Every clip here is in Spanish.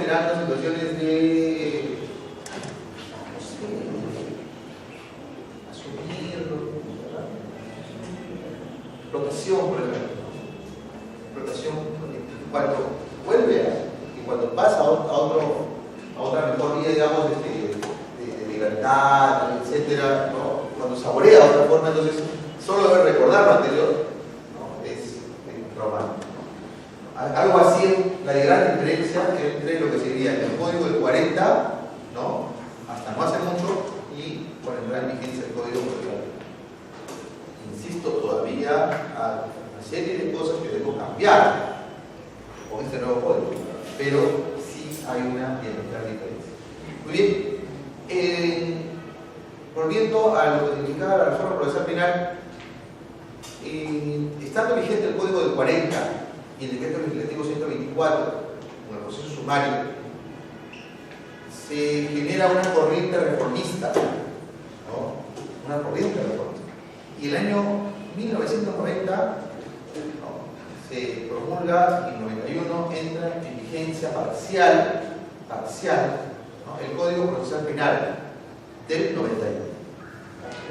generando situaciones de, no sé, asumir, ¿verdad? Rotación, por ejemplo. Rotación, cuando vuelve y cuando pasa a otra mejor vida, digamos, de libertad, etcétera, ¿no? Cuando saborea otra forma, entonces solo debe recordar lo anterior, ¿no? Es traumático. Algo así es la gran diferencia entre lo que sería el código del 40, ¿no? Hasta no hace mucho, y con entrar en vigencia el código procesal. Insisto, todavía hay una serie de cosas que debemos cambiar con este nuevo código, pero sí hay una gran diferencia. Muy bien, volviendo a lo que significaba la reforma procesal penal, estando vigente el código del 40 y el decreto legislativo 124, con el proceso sumario, se genera una corriente reformista, ¿no? Una corriente reformista. Y el año 1990, ¿no? Se promulga y en 91 entra en vigencia parcial, ¿no? El Código Procesal Penal del 91.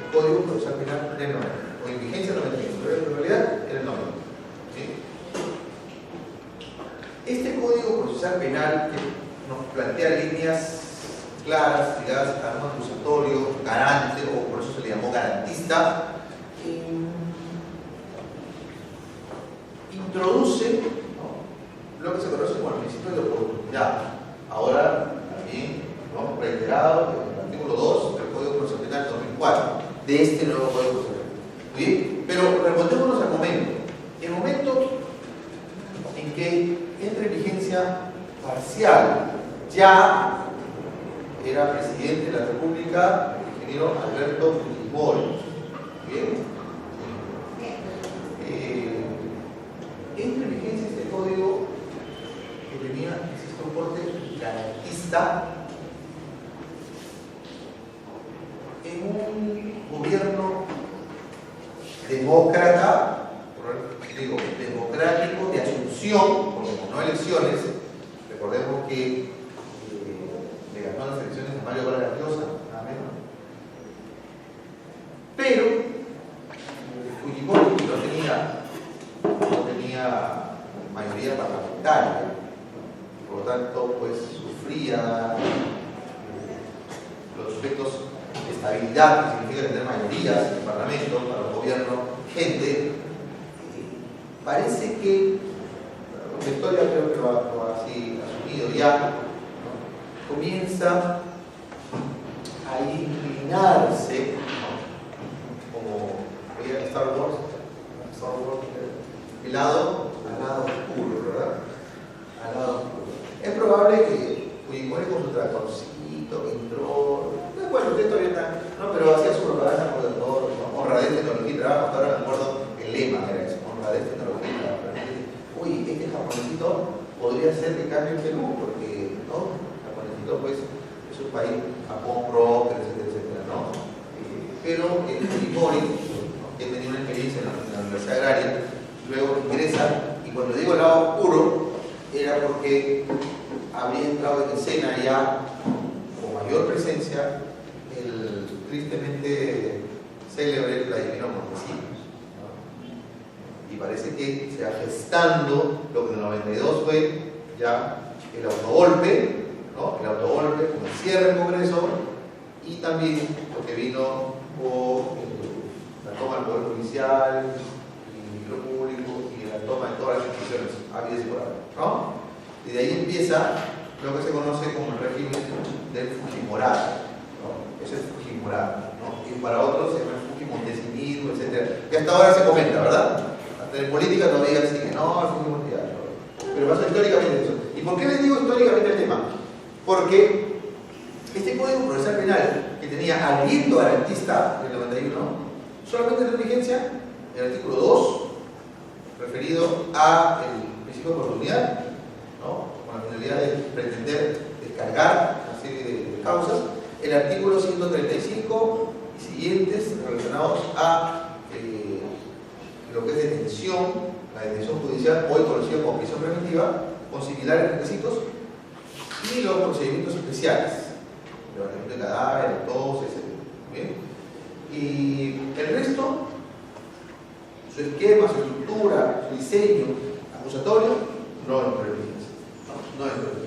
El Código Procesal Penal del 90. O en vigencia del 91, pero en realidad era el 90. ¿Sí? Este Código Procesal Penal que nos plantea líneas claras, ligadas a un acusatorio, garante, o por eso se le llamó garantista, introduce, ¿no?, lo que se conoce como el principio de oportunidad. Ahora también lo hemos reiterado en el artículo 2 del Código Procesal Penal del 2004, de este nuevo Código Procesal Penal. ¿Bien? Pero remontémonos al momento. El momento en que entra en vigencia parcial, ya era presidente de la República el ingeniero Alberto Fujimori. ¿Bien? Entra en vigencia este código que tenía, insisto, un corte garantista en un gobierno demócrata, democrático, de asunción, porque no elecciones. Recordemos que le ganó las elecciones a Mario Vargas Llosa, nada menos. Pero Fujimori no tenía mayoría parlamentaria, por lo tanto, pues sufría los aspectos de estabilidad, que significa tener mayorías en el Parlamento, para los gobiernos, gente. Parece que la historia creo que lo ha así asumido ya, ¿no? Comienza a inclinarse, ¿no?, como veía en Star Wars, al lado oscuro, ¿verdad? Al lado oscuro. Es probable que Fujimori con su tractorcito entró, bueno, usted todavía está, no, pero hacía su propaganda por todo, ¿no? Honradez, tecnología y trabajo. Hasta ahora me acuerdo, el lema era eso, honradez, tecnología y trabajo. Uy, este japonesito podría ser de cambio en Perú, porque, ¿no?, japonesito pues es un país, Japón, próspero, etcétera, etcétera, ¿no? Pero Fujimori, ¿no?, que tenía una experiencia en la Universidad Agraria, luego ingresa, y cuando digo el lado oscuro, era porque había entrado en escena ya con mayor presencia el tristemente célebre Vladimiro Montesinos, ¿no? Y parece que se va gestando lo que en el 92 fue ya el autogolpe, ¿no?, el autogolpe con el cierre del Congreso, y también lo que vino con la toma del Poder Judicial, lo público y la toma de todas las instituciones habidas y por haber, ¿no? Y de ahí empieza lo que se conoce como el régimen del Fujimorado, ¿no? Ese es Fujimorado, ¿no? Y para otros se llama Fujimontesinismo, etc. Que hasta ahora se comenta, ¿verdad? Hasta en política todavía sigue, no, el Fujimontesinismo. Pero pasa históricamente eso. ¿Y por qué les digo históricamente el tema? Porque este Código Procesal Penal, que tenía aliento garantista del 91, solamente entró en vigencia el artículo 2, referido al principio de oportunidad, ¿no?, con la finalidad de pretender descargar una serie de causas, el artículo 135 y siguientes relacionados a lo que es detención, la detención judicial, hoy conocida como prisión preventiva, con similares requisitos, y los procedimientos especiales, levantamiento de cadáver, autopsia, etc. ¿Bien? Y el resto, su esquema, su estructura, su diseño acusatorio, no entró en vigencia. No entró en vigencia.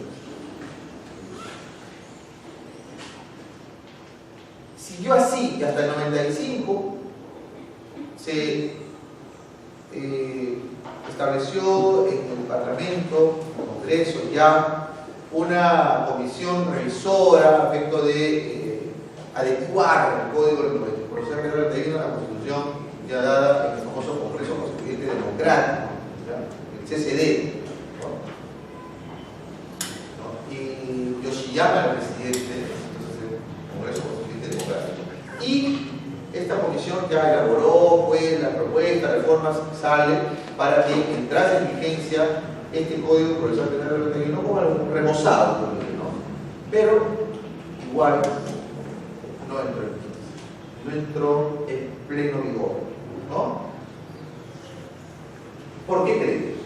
Siguió así y hasta el 95 se estableció en el Parlamento, en el Congreso ya, una comisión revisora a efecto de adecuar el Código del 91 a la Constitución ya dada en el famoso Congreso Constituyente Democrático, ¿ya? El CCD. ¿No? Y Yoshiyama era el presidente del Congreso Constituyente Democrático. Y esta comisión ya elaboró pues, las propuestas, reformas, sale para que entrase en vigencia este Código Procesal Penal del 91 como algo remozado, ¿no? Pero igual no entró en vigencia, no entró en pleno vigor, ¿no? ¿Por qué creemos?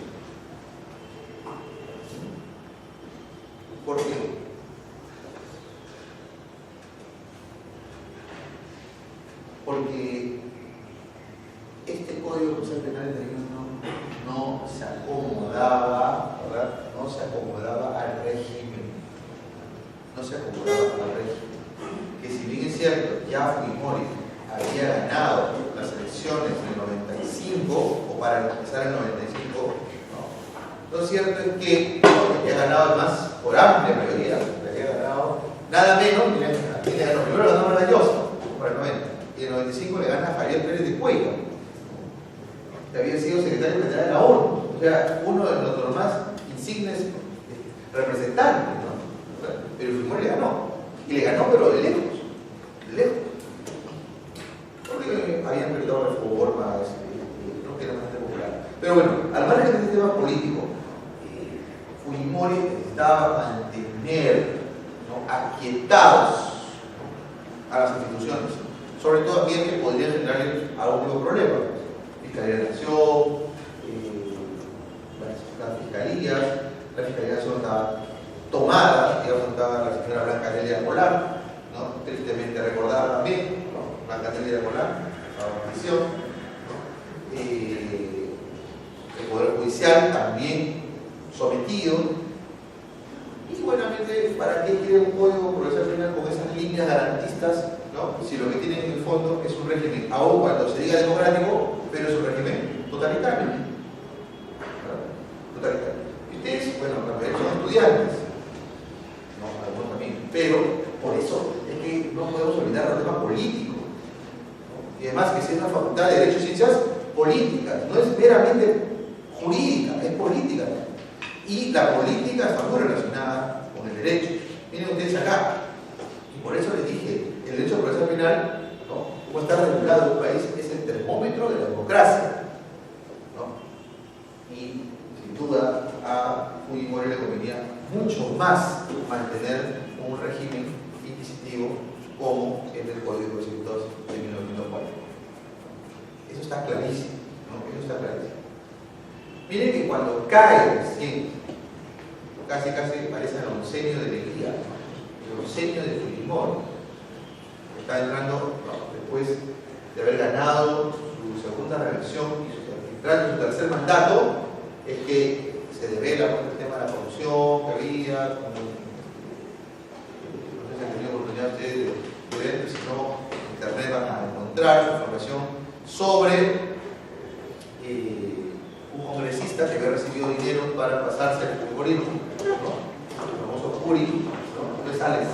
¿Por qué? Porque este Código Procesal Penal del 91 no se acomodaba, ¿verdad? No se acomodaba al régimen. No se acomodaba al régimen. Que si bien es cierto, ya Fujimori había ganado las elecciones en el 95, o para empezar en el 95, ¿no? Lo cierto es que había ganado además por amplia mayoría, había ganado nada menos, ¿quién le ganó? Primero ganó Vargas Llosa, por el 90, y en el 95 le gana a Javier Pérez de Cuellar, que había sido secretario general de la ONU, o sea, uno de los más insignes representantes, ¿no? Pero Fujimori le ganó, y le ganó pero de lejos, porque habían perdido reformas, no que era bastante popular. Pero bueno, al margen de este tema político, Fujimori necesitaba mantener, ¿no?, aquietados a las instituciones, sobre todo aquellas que podrían generar algún tipo de problema. Fiscalía de Nación, la Fiscalía de Nación estaba tomada, digamos, estaba la señora Blanca Nelia Molar, ¿no?, tristemente recordada también, ¿no? Blanca Nelia Molar, estaba en prisión, ¿no? El Poder Judicial también sometido, y buenamente, ¿para qué quiere un Código Procesal Penal con esas líneas garantistas, ¿no?, si lo que tienen en el fondo es un régimen, aun cuando se diga democrático, pero es un régimen totalitario, ¿no? Totalitario. Y ustedes, bueno, también son estudiantes, ¿no?, algunos también, pero por eso es que no podemos olvidar el tema político, ¿no? Y además que es una facultad de Derecho y Ciencias Políticas, no es meramente jurídica, es política. Y la política está muy relacionada con el derecho. Miren ustedes acá, y por eso les dije, el derecho procesal penal, ¿no?, como está regulado en un país, es el termómetro de la democracia, ¿no? Y sin duda a Fujimori le convenía mucho más mantener un régimen inquisitivo como es el Código de Procedimientos de 1904. Eso está clarísimo, ¿no? Eso está clarísimo. Miren que cuando cae recién, casi parece el oncenio de Leguía, el oncenio de Fujimori, está entrando, ¿no?, después de haber ganado su segunda reelección y entrando en su tercer mandato, es que se devela el tema de la corrupción que había, no sé si han tenido oportunidad ustedes de ver, si no, en internet van a encontrar información sobre un congresista que había recibido dinero para pasarse al fujimorismo, ¿no?, el famoso Curi, ¿no?, Luis Alex,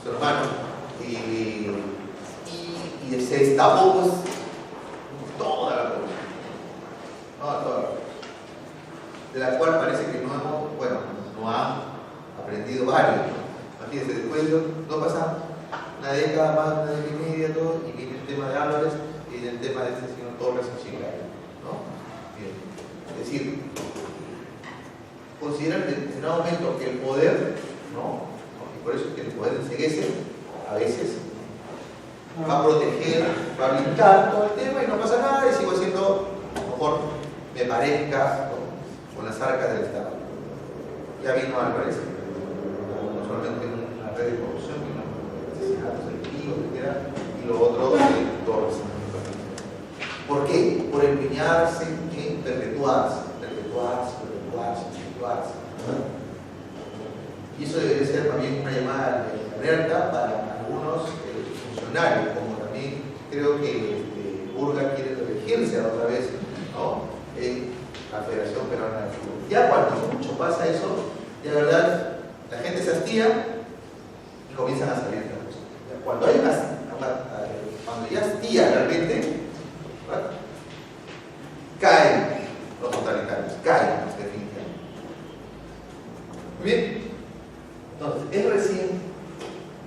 su hermano, y se destapó pues toda la corrupción, de la cual parece que no han aprendido varios, ¿no? Fíjense, después no pasa una década más, una década y media, todo, y viene el tema de Álvarez y viene el tema de este señor Torres en Chile, ¿no? Bien. Es decir, consideran en un momento que el poder, ¿no?, y por eso es que el poder enceguece, a veces va a proteger, va a blindar todo el tema y no pasa nada y sigo haciendo, a lo mejor me parezca, ¿no?, con las arcas del Estado. ya vino Álvarez, no solamente una red de corrupción, sino asesinatos selectivos, etc. Y lo otro, Torres. ¿Por qué? Por empeñarse en perpetuarse. Y eso debería ser también una llamada de alerta para algunos funcionarios, como también creo que Urga quiere reelegirse otra vez, ¿no?, en la Federación Peruana de Fútbol. Ya cuando mucho pasa eso, ya la verdad, la gente se hastía y comienzan a salir las cosas. Cuando hay cuando ya hastía realmente, ¿verdad?, caen los totalitarios, caen definitivamente. Muy bien. Entonces, es recién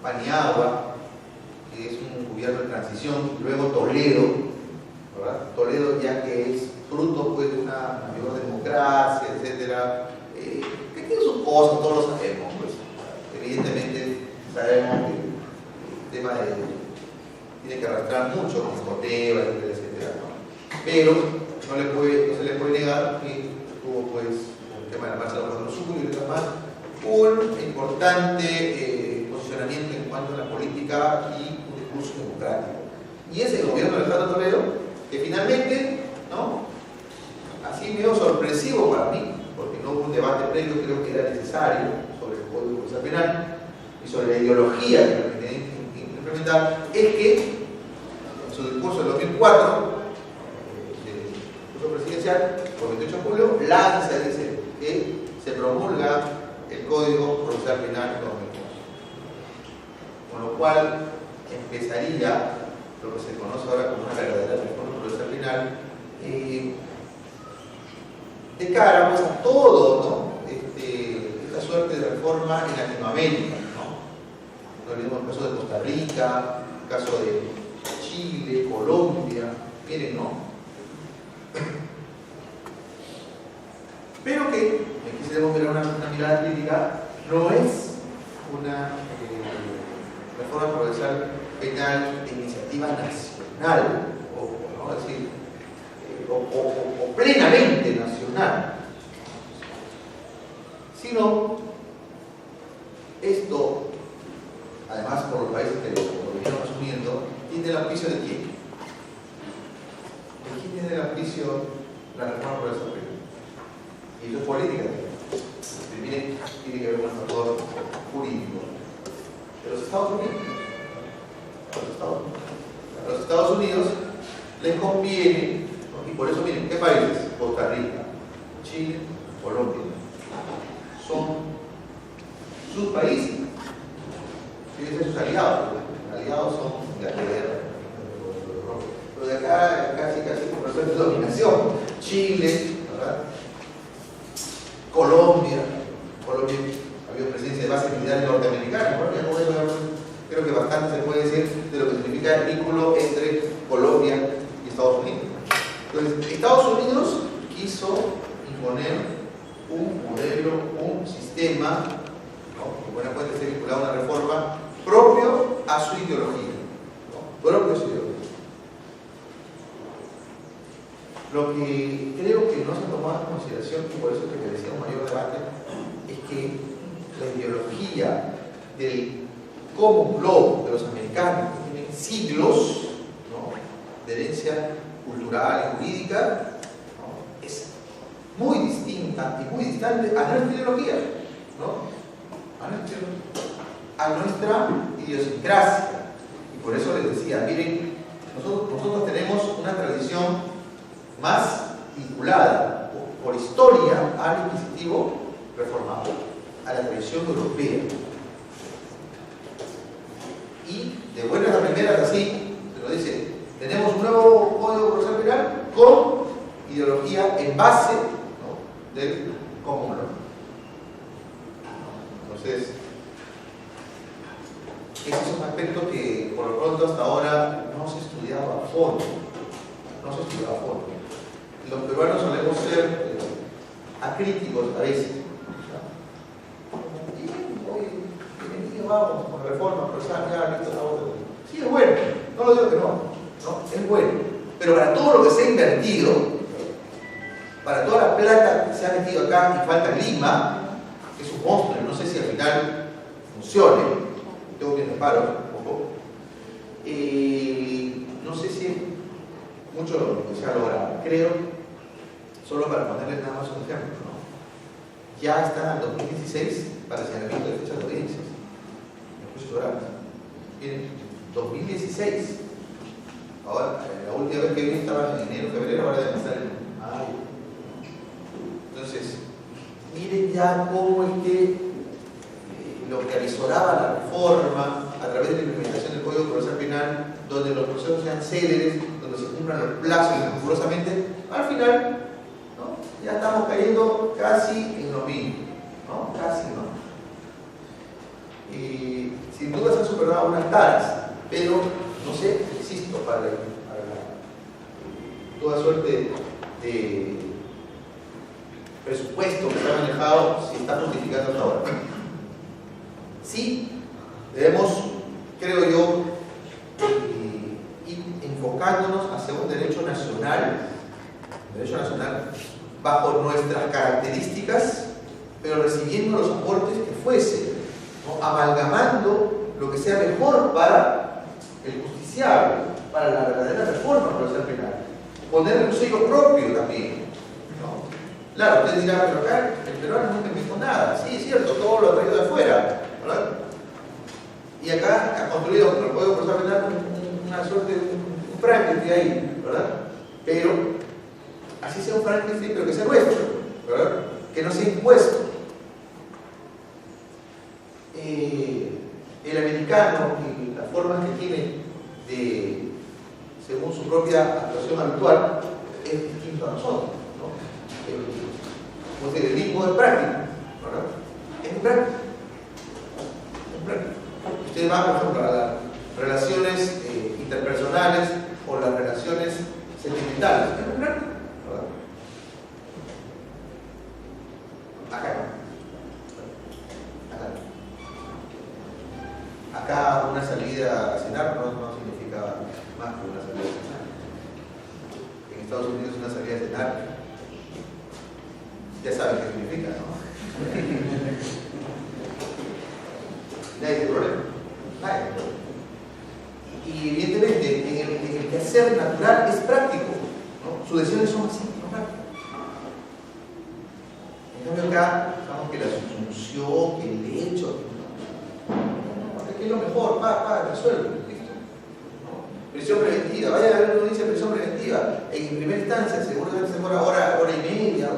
Paniagua, que es un gobierno de transición, y luego Toledo, ¿verdad? Toledo ya que es fruto pues, de una mayor democracia, etcétera, que tiene sus cosas, todos lo sabemos, pues. Evidentemente sabemos que el tema tiene que arrastrar mucho con escoteo, etcétera, ¿no? Pero no se le puede negar que tuvo pues el tema de la marcha de los 4 sur y demás, un importante posicionamiento en cuanto a la política y un discurso democrático. Y es el gobierno de Alejandro Toledo que finalmente, ¿no?, así medio sorpresivo para mí, porque no hubo un debate previo, creo que era necesario, sobre el Código Procesal Penal y sobre la ideología que pretendía implementar, es que en su discurso del 2004, el discurso presidencial, por 28 de julio, lanza, dice que se promulga el Código Procesal Penal 2004. Con lo cual empezaría lo que se conoce ahora como una verdadera reforma procesal penal, de cara pues, a todo, ¿no?, esta suerte de reforma en Latinoamérica, ¿no? No olvidemos el caso de Costa Rica, el caso de Chile, Colombia, miren, ¿no? Pero que, aquí si debemos ver una mirada crítica, no es una reforma procesal penal de iniciativa nacional, o decir, o plenamente nacional, sino esto, además por los países que lo vinieron asumiendo, tiene el auspicio de quién. ¿De quién tiene el auspicio la reforma procesal penal? Y eso es política. Miren, tiene que ver con un factor jurídico. ¿De los Estados Unidos? A los Estados Unidos les conviene, ¿no? Y por eso miren, ¿qué países? Costa Rica, Chile, Colombia, son sus países, fíjense sus aliados. Los aliados son Inglaterra, pero de acá casi por razón de dominación. Chile, ¿verdad? Colombia había presencia de bases militares norteamericanas, ¿no? Ya con eso creo que bastante se puede decir de lo que significa el vínculo entre Colombia y Estados Unidos. Entonces, Estados Unidos quiso imponer un modelo, un sistema, ¿no?, que buena cuenta esté vinculado a una reforma propio a su ideología, ¿no?, propio a su ideología. Lo que creo que no se ha tomado en consideración, y por eso es que merecía un mayor debate, es que la ideología del common law de los americanos, que tienen siglos, ¿no?, de herencia cultural y jurídica, ¿no?, es muy distinta y muy distante a nuestra ideología, ¿no?, a nuestra idiosincrasia. Y por eso les decía, miren, nosotros tenemos una tradición más vinculada por historia al inquisitivo reformador, a la tradición europea. Y de buenas a primeras, así se lo dice, tenemos un nuevo Código Procesal Penal con ideología en base, ¿no?, del common law. Entonces, ese es un aspecto que por lo pronto hasta ahora no se ha estudiado a fondo. Los peruanos solemos ser acríticos a veces. Y vamos con la reforma procesal, ya listo, sí, es bueno, no lo digo que no, es bueno, pero para todo lo que se ha invertido, para toda la plata que se ha metido acá y falta en Lima, que es un monstruo, no sé si al final funcione, tengo mis reparos un poco. No sé si es mucho lo que se ha logrado, creo, solo para ponerles nada más un ejemplo, ¿no? Ya está en 2016 para el señalamiento de fechas de audiencias, en juicios orales. Miren, 2016. Ahora, la última vez que vi estaba en enero, febrero, ahora debe estar en mayo. Entonces, miren ya cómo es que lo que avisoraba la reforma a través de la implementación del Código Procesal Penal, donde los procesos sean céleres, donde se cumplan los plazos rigurosamente, al final, ¿no? Ya estamos cayendo casi en lo mismo, ¿no? Casi, ¿no? Sin duda se han superado unas taras, pero no sé, insisto, para toda suerte de presupuesto que se ha manejado, si está justificando hasta ahora. Sí, debemos, creo yo, ir enfocándonos hacia un derecho nacional bajo nuestras características, pero recibiendo los aportes que fuese, ¿no? Amalgamando lo que sea mejor para el justiciable, para la verdadera reforma procesal penal, ponerle un sello propio también, ¿no? Claro, usted dirá, pero acá el peruano nunca inventó nada. Sí, es cierto, todo lo ha traído de afuera, ¿verdad? Y acá ha construido con el Código Procesal Penal una suerte de un Frankenstein ahí, ¿verdad? Pero, así sea un Frankenstein, pero que sea nuestro, ¿verdad? Que no sea impuesto. El americano y las formas que tiene de, según su propia actuación habitual, es distinto a nosotros, ¿no? El ritmo es práctico, ¿verdad? Es práctico. Usted va, por ejemplo, a las relaciones interpersonales o las relaciones sentimentales. Es práctico, ¿verdad? Acá no. Acá una salida a cenar no significa más que una salida a cenar. En Estados Unidos una salida a cenar, ya saben qué significa, ¿no? Nadie tiene problema. Nadie tiene problema. Y evidentemente en el quehacer natural es práctico, ¿no? Sus decisiones son así, no prácticas. En cambio acá, digamos que la subsunción, que el hecho, que es lo mejor, resuelve, listo. ¿No? Prisión preventiva, vaya a ver una audiencia de prisión preventiva. En primera instancia, seguramente se demora hora y media.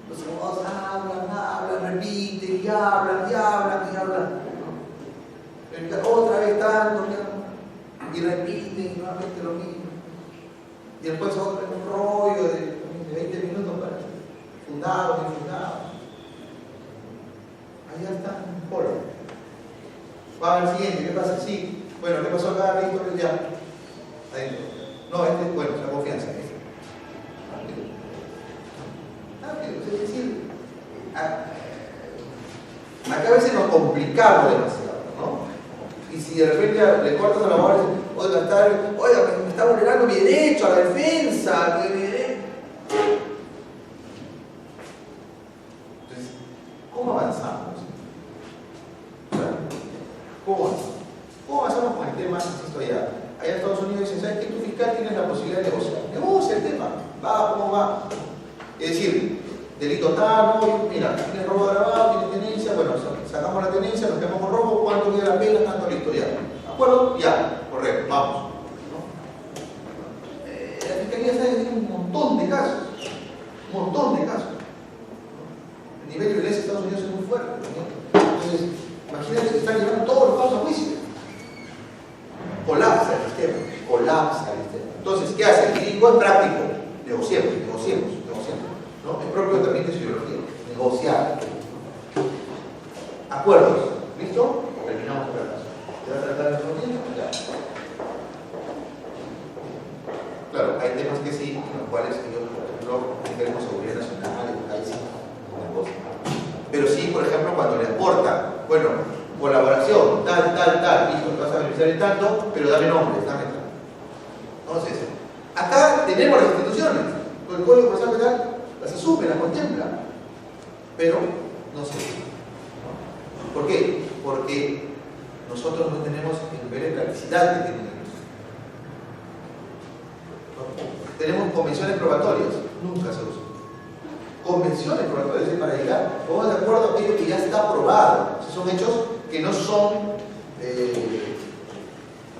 Los abogados hablan, repiten y hablan. ¿No? Otra vez tanto, y repiten y nuevamente lo mismo. Y después otro un rollo de 20 minutos para fundado, infundado. Allá está un polo. Va al siguiente, ¿qué pasa? Sí, bueno, ¿qué pasó acá? Listo, ya. Adentro. No, bueno, la confianza. Rápido. Es decir, acá a veces nos complicamos demasiado, ¿no? Y si de repente le cortas a la abogada y dices, oiga, me está vulnerando mi derecho a la defensa. Entonces, ¿cómo avanzamos? ¿Cómo avanzamos con el tema? Insisto, allá en Estados Unidos dicen, ¿sabes qué? Tu fiscal tiene la posibilidad de negociar. Negocia el tema. ¿Cómo va? Es decir, delito tal, no, mira, tienes robo agravado, tienes tenencia, bueno, sacamos la tenencia, nos quedamos con robo, ¿cuánto queda la pena? Tanto, listo, ya. ¿De acuerdo? Ya, correcto, vamos. ¿No? La fiscalía sabe que tiene un montón de casos. El nivel de violencia en Estados Unidos es muy fuerte, ¿no? Entonces, imagínate que están llevando todos los casos a juicio. Colapsa el sistema. Entonces, ¿qué hace? El clínico es práctico. Negociemos. ¿No? Es propio también de su ideología. Negociar. Acuerdos. ¿Listo? Terminamos el caso. ¿Te va a tratar de tiempo? Ya. Claro, hay temas que sí, en los cuales ellos, por ejemplo, tenemos seguridad nacional, ahí sí, una cosa. Pero sí, por ejemplo, cuando le aportan, bueno, colaboración, tal, listo, te vas a beneficiar en tanto, pero dame nombres, dame tal. Entonces, acá tenemos las instituciones, con el Código Procesal Penal las asume, las contempla, pero no sé. porque nosotros no tenemos el nivel de practicidad que tienen ellos. ¿No? Tenemos convenciones probatorias, nunca se usan. Convenciones probatorias para llegar, vamos de acuerdo a aquello que ya está probado. O sea, son hechos que no son,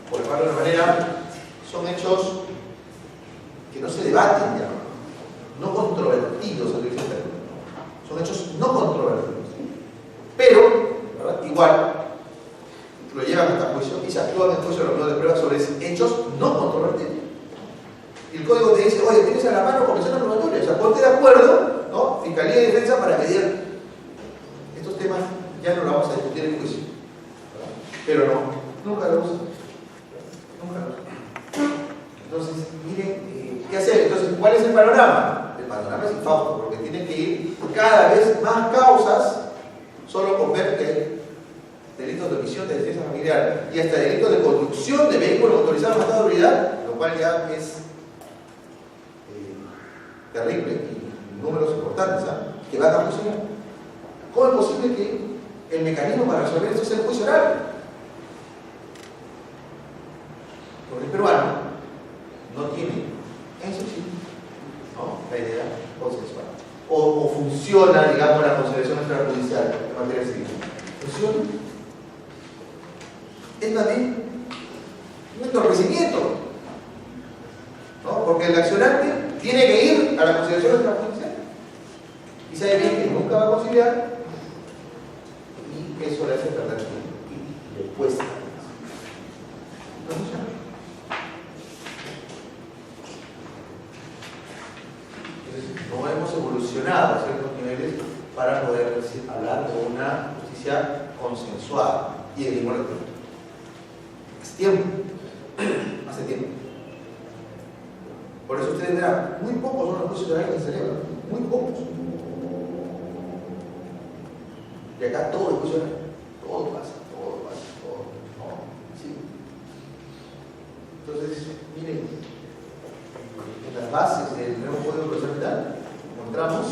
por llamarlo de una manera, son hechos que no se debaten ya, no controvertidos, son hechos no controvertidos. Pero, ¿verdad? Igual, lo llevan hasta juicio y se actúan en juicio de los medios de prueba sobre hechos no controvertidos. Y el código te dice, oye, tienes a la mano convenciones probatorias, o sea, ponte de acuerdo, ¿no? Fiscalía y defensa para medir estos temas, ya no lo vamos a discutir en juicio, ¿verdad? Pero no, nunca lo usan. Nunca lo usan. Entonces, miren, ¿qué hacer? Entonces, ¿cuál es el panorama? El panorama es infausto, porque tienen que ir cada vez más causas, solo con ver que delitos de omisión de defensa familiar y hasta delitos de conducción de vehículos autorizados en estado de ebriedad, lo cual ya es terrible y números importantes, ¿eh? Que van a funcionar. ¿Cómo es posible que el mecanismo para resolver esto sea el juicio oral? Porque el peruano no tiene, eso sí, ¿no? La idea consensual. O funciona, digamos, la conciliación extrajudicial en materia civil. ¿Funciona? Es también un entorpecimiento, ¿no? Porque el accionante tiene que ir a la conciliación extrajudicial y sabe bien que nunca va a conciliar y eso le hace perder tiempo y le cuesta. ¿No funciona? No hemos evolucionado a ciertos niveles para poder hablar de una justicia consensuada y en igual tiempo. Es tiempo, hace tiempo. Por eso ustedes verán, muy pocos son los juicios orales que se celebran, muy pocos. Y acá todo es juicio oral, todo pasa, todo, ¿no? Sí. Entonces, miren, en las bases del nuevo Código Procesal Penal encontramos,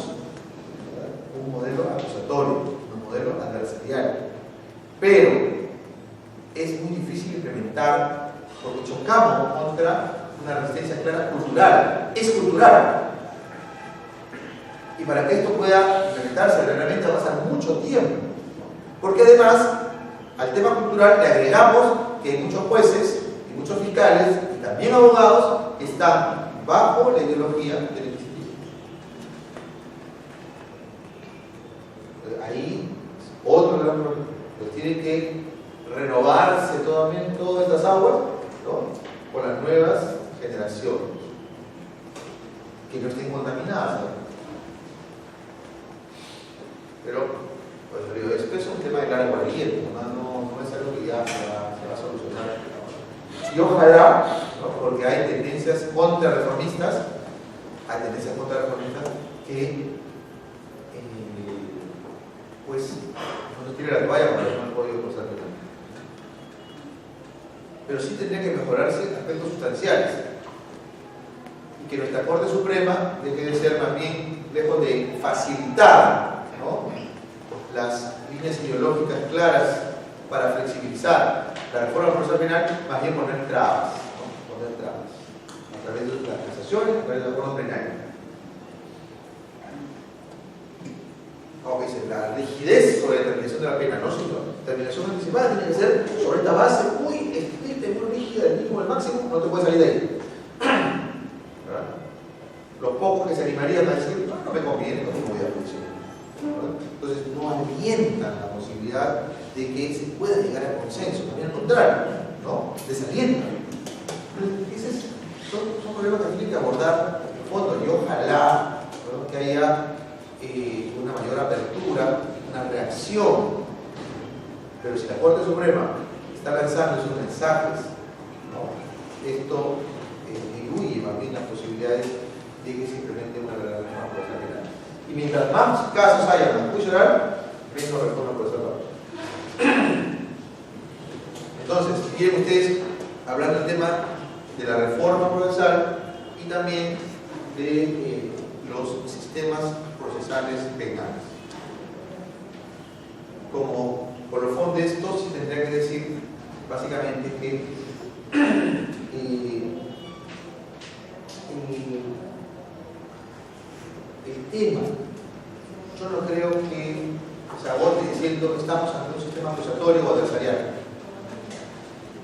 ¿verdad?, un modelo acusatorio, un modelo adversarial, pero es muy difícil implementar porque chocamos contra una resistencia clara cultural, es cultural. Y para que esto pueda implementarse realmente va a pasar mucho tiempo, porque además al tema cultural le agregamos que hay muchos jueces y muchos fiscales y también abogados que están bajo la ideología del inquisitivo. Ahí otro gran problema, pues tiene que renovarse todas estas aguas, ¿no?, con las nuevas generaciones que no estén contaminadas, ¿no? Pero, pues digo, esto es un tema de largo aliento, no es algo que ya se va a solucionar. Y ojalá, ¿no?, porque hay tendencias contrarreformistas que pues no nos tire la toalla con el Código Procesal Penal. Pero sí tendría que mejorarse aspectos sustanciales y que nuestra Corte Suprema deje de ser más bien, lejos de facilitar, ¿no?, las líneas ideológicas claras para flexibilizar la reforma procesal penal, más bien poner trabas, ¿no?, poner trabas a través de las casaciones, a través de acuerdos penales. Como que dice, la rigidez sobre la determinación de la pena, no, sino la determinación anticipada tiene que ser sobre esta base muy estricta y muy rígida, del mínimo al máximo, no te puedes salir de ahí. ¿Verdad? Los pocos que se animarían a decir, no me conviene, no voy a funcionar. Entonces no alientan la posibilidad de que se pueda llegar al consenso, también al contrario, ¿no?, desalientan. Esos son problemas que tienen que abordar en fondo y ojalá, ¿no?, que haya una mayor apertura, una reacción. Pero si la Corte Suprema está lanzando esos mensajes, ¿no?, esto diluye más bien las posibilidades de que se implemente una verdadera reforma procesal penal. Y mientras más casos haya en el juicio oral, menos reforma procesal penal. Entonces, miren ustedes, hablando del tema de la reforma procesal y también de los sistemas procesales penales. Como colofón de estos, básicamente que el tema, yo no creo que se aborde diciendo que estamos ante un sistema acusatorio o adversarial.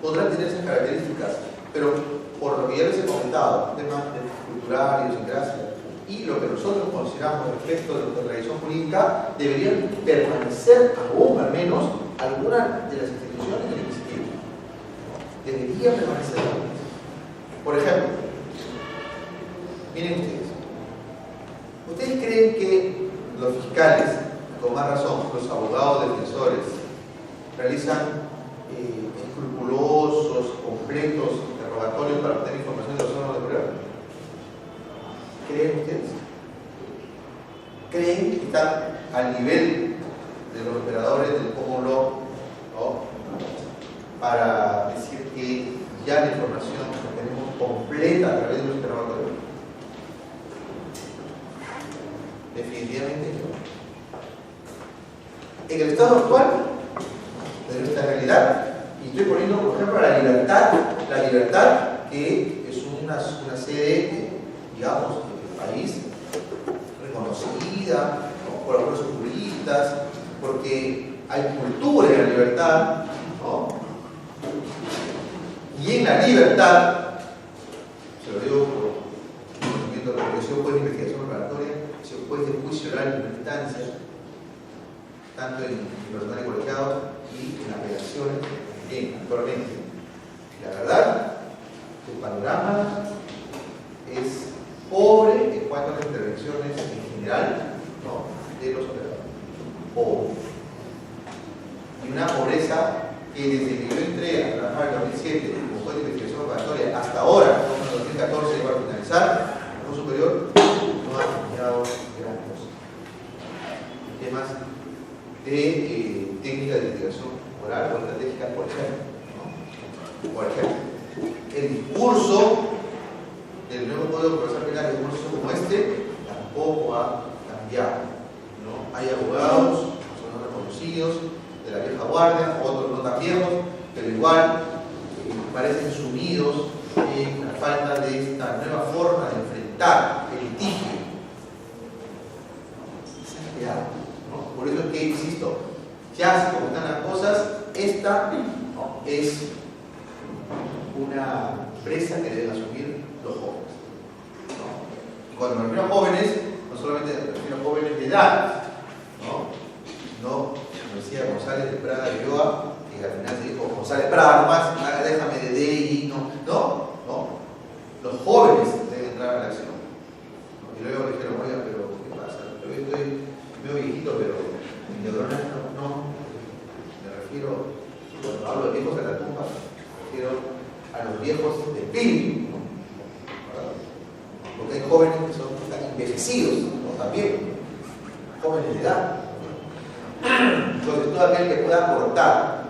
Podrán tener esas características, pero por lo que ya les he comentado, temas cultural, idiosincrasia, y lo que nosotros consideramos respecto de la tradición jurídica, deberían permanecer, aún al menos, algunas de las instituciones del Instituto. Debería permanecer. Por ejemplo, miren ustedes creen que los fiscales, con más razón, los abogados defensores, realizan escrupulosos, completos interrogatorios para obtener información de los órganos de prueba? ¿Creen ustedes? ¿Creen que están al nivel de los operadores del common law, ¿no?, para decir que ya la información la tenemos completa a través de los interrogatorios? Definitivamente no. En el estado actual de nuestra realidad, y estoy poniendo por ejemplo la libertad que es una sede, digamos, del país reconocida, ¿no?, por algunos juristas, porque hay cultura en la libertad, ¿no? Y en la libertad, se lo digo por conocimiento de la Comisión Juez de Investigación Preparatoria, se juez de juicio oral en primera instancia, tanto en personal y colegiados y en apelaciones, actualmente. La verdad, el panorama es pobre en cuanto a las intervenciones en general, ¿no?, de los operadores. Pobre. Y una pobreza que desde que yo entré a trabajar en 2007 como juez de investigación preparatoria hasta ahora, en 2014 iba a finalizar, el juez superior no ha cambiado gran cosa. Temas de técnica de investigación oral o estratégica, por ejemplo, ¿no? Por ejemplo, el discurso del nuevo Código Procesal Penal, el discurso como este, tampoco ha cambiado, ¿no? Hay abogados que son reconocidos de la vieja guardia, otros no tan viejos, pero igual parecen sumidos en la falta de esta nueva forma de enfrentar el litigio. Se ha creado, ¿no? Por eso es que, insisto, ya así como están las cosas, esta, ¿no?, es una presa que deben asumir los jóvenes, ¿no? Y cuando me refiero a jóvenes, no solamente me refiero a jóvenes de edad, no, como decía González de Prada de Ulloa, que al final se dijo González Prada nomás, déjame de DI, no, los jóvenes deben entrar a la acción. Y luego le dijeron, oiga, pero ¿qué pasa? Yo estoy medio viejito, pero neuronal no. Me refiero, cuando hablo de viejos de la tumba, me refiero a los viejos de espíritu, ¿no? Porque hay jóvenes que están envejecidos, ¿no?, también, jóvenes de edad. Entonces, todo aquel que pueda aportar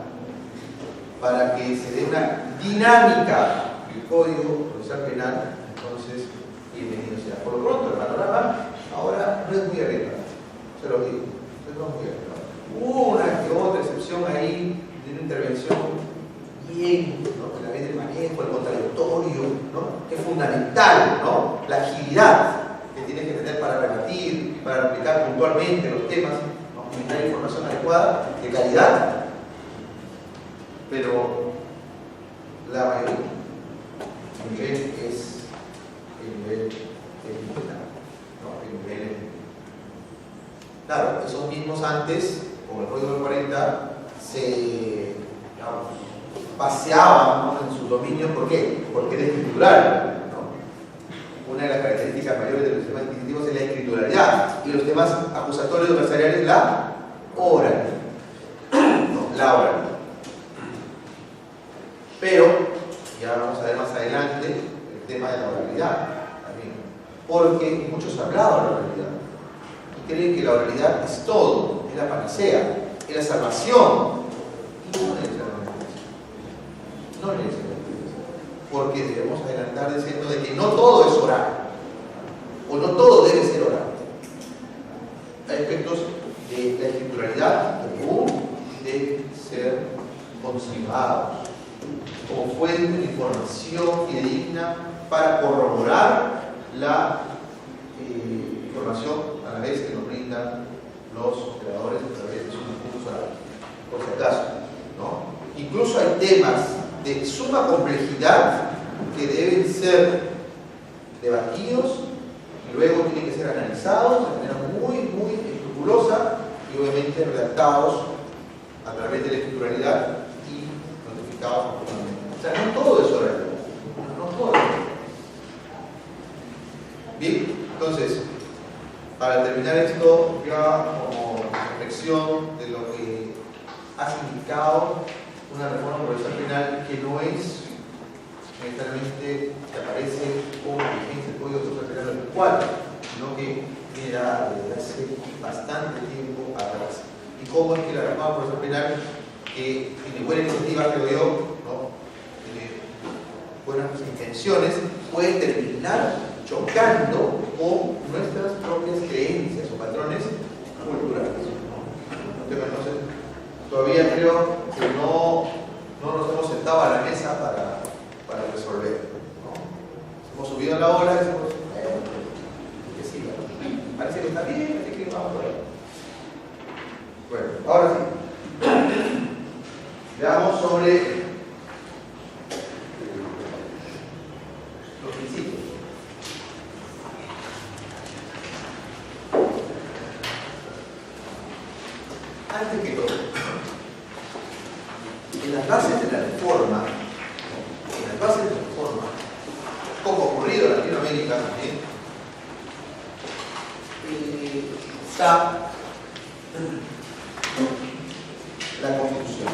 para que se dé una dinámica del Código Procesal Penal, entonces, bienvenido sea. Por lo pronto, el panorama ahora no es muy arreglado, se lo digo, no es muy arreglado. Una que otra excepción ahí de una intervención bien, ¿no?, la vez del manejo, el contradictorio, ¿no?, que es fundamental, ¿no?, la agilidad que tienes que tener para rebatir, para aplicar puntualmente los temas, ¿no?, y una información adecuada, de calidad, pero la mayoría, el nivel es el nivel militar, ¿no?, el nivel. Claro, esos mismos antes, con el Código del 40, se, digamos, paseaban, ¿no?, en sus dominios. ¿Por qué? Porque era escritural, ¿no? Una de las características mayores de los sistemas inquisitivos es la escrituralidad, y los temas acusatorios adversariales la oralidad. No, la oralidad. Pero, ya vamos a ver más adelante el tema de la oralidad también, porque muchos hablaban de la oralidad y creen que la oralidad es todo, es la panacea, es la salvación. Y no necesariamente eso. No necesariamente eso. Porque debemos adelantar diciendo de que no todo es oral, o no todo debe ser oral. Hay aspectos de la escrituralidad que aún deben ser conservados, como fuente de información fidedigna para corroborar la información a la vez que nos brindan los creadores a través de su discurso, por si acaso, ¿no? Incluso hay temas de suma complejidad que deben ser debatidos y luego tienen que ser analizados de manera muy escrupulosa y obviamente redactados a través de la escrituralidad y notificados oportunamente. O sea, no todo es oral, no todo. Bien, entonces, para terminar esto, ya como reflexión de lo que ha significado una reforma procesal penal que no es necesariamente que aparece como vigencia del Código Procesal Penal 2004, sino que era desde hace bastante tiempo atrás. Y cómo es que la reforma procesal penal, que tiene buena iniciativa, creo yo, ¿no? Tiene buenas intenciones, puede terminar chocando con nuestras propias creencias o patrones culturales, ¿no? Entonces, todavía creo que no nos hemos sentado a la mesa para resolver, ¿no? Hemos subido a la ola y decimos, que sí, ¿no? Parece que está bien, así que vamos por ahí. Bueno, ahora sí. Veamos sobre los principios. Antes que todo, en las bases de la reforma, como ocurrido en Latinoamérica también, está la Constitución.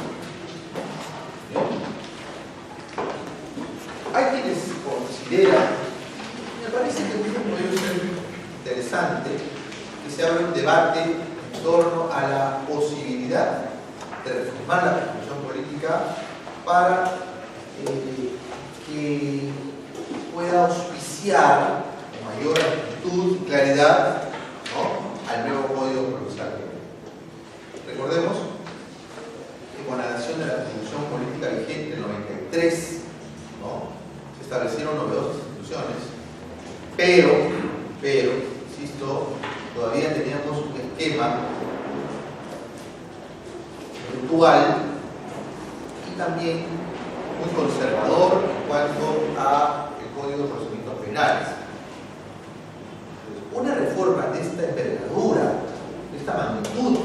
Hay quienes consideran, me parece que puede ser interesante, que se abra un debate en torno a la posibilidad de reformar la Constitución política para que pueda auspiciar con mayor amplitud y claridad, ¿no?, al nuevo Código Procesal. Recordemos que con la adhesión de la Constitución política vigente en el 93, ¿no?, se establecieron novedosas instituciones, pero, insisto, todavía teníamos un esquema virtual y también muy conservador en cuanto a el Código de Procedimientos Penales. Una reforma de esta envergadura, de esta magnitud, ¿no?,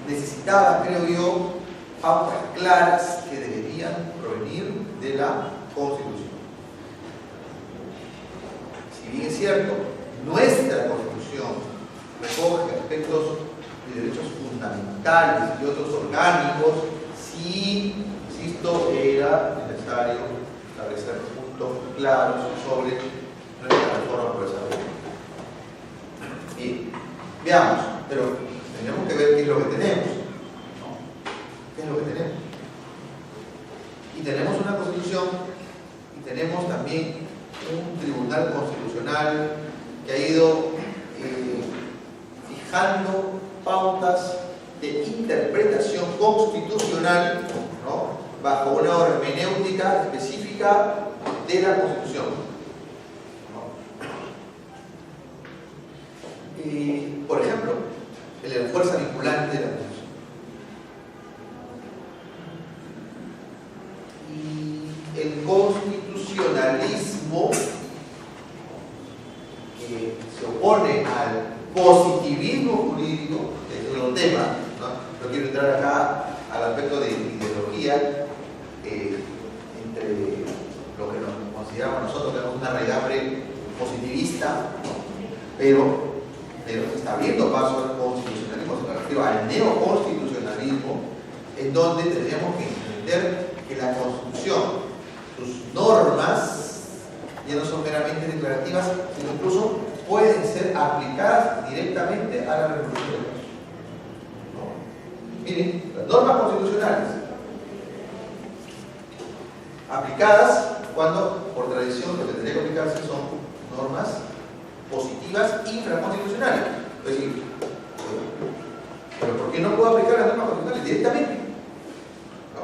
necesitaba, creo yo, pautas claras que deberían provenir de la Constitución. Si bien es cierto, nuestra Constitución recoge aspectos de derechos fundamentales y otros orgánicos, sí, insisto, era necesario establecer puntos claros sobre nuestra reforma procesal. Bien, veamos, pero tenemos que ver qué es lo que tenemos, ¿no? ¿Qué es lo que tenemos? Y tenemos una Constitución y tenemos también un Tribunal Constitucional que ha ido fijando pautas de interpretación constitucional, ¿no?, bajo una hermenéutica específica de la Constitución, ¿no? Por ejemplo, la fuerza vinculante de la Constitución. Y el constitucionalismo que se opone al positivismo jurídico, que es otro tema, no quiero entrar acá al aspecto de ideología, entre lo que nos consideramos nosotros que tenemos una raigambre positivista, pero se está abriendo paso al constitucionalismo, se refiere al neoconstitucionalismo, en donde tendríamos que entender que la Constitución, sus normas, ya no son meramente declarativas, sino incluso pueden ser aplicadas directamente a la resolución de casos, ¿no? Miren, las normas constitucionales aplicadas cuando por tradición lo que tendría que aplicarse son normas positivas infraconstitucionales. Es decir, ¿pero por qué no puedo aplicar las normas constitucionales directamente? ¿No?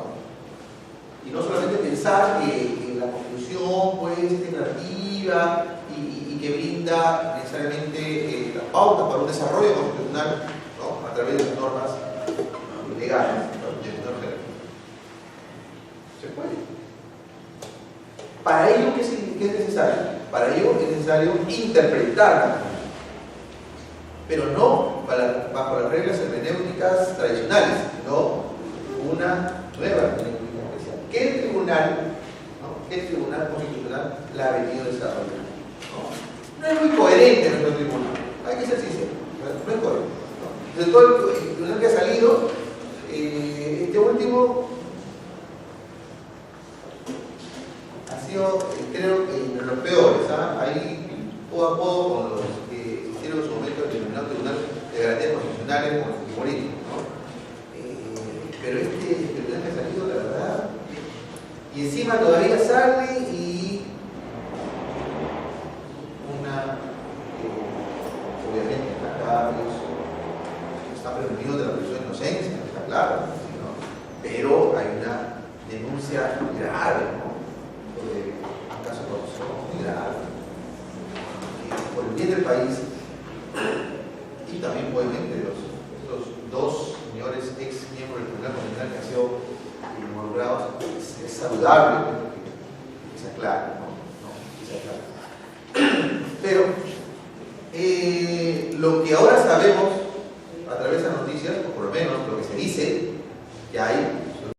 Y no pensar que la Constitución pues, es declarativa y que brinda necesariamente las pautas para un desarrollo constitucional, ¿no? A través de las normas legales, ¿no? ¿Se puede? Para ello, ¿qué es necesario? Para ello es necesario interpretar la Constitución, pero no bajo las reglas hermenéuticas tradicionales, sino una nueva hermenéutica especial. ¿Qué tribunal constitucional la ha venido desarrollando? No es muy coherente nuestro tribunal, hay que ser sincero, no es coherente. ¿No? De todo el tribunal que ha salido, este último ha sido, creo, de los peores. Ahí poco a poco con los que hicieron en su momento el denominado Tribunal de Garantías Constitucionales como el fujimorismo, ¿no? Pero este tribunal que ha salido, la verdad, y encima todavía sale y obviamente acá está prevenido de la presunción de inocencia, está claro, ¿no? Pero hay una denuncia grave, ¿no? Sobre un caso de corrupción muy grave, por el bien del país y también obviamente de estos dos señores ex miembros del Tribunal Constitucional que han sido involucrados. Es saludable que se aclare, ¿no? Que se aclare. Pero lo que ahora sabemos a través de las noticias, o por lo menos lo que se dice, que hay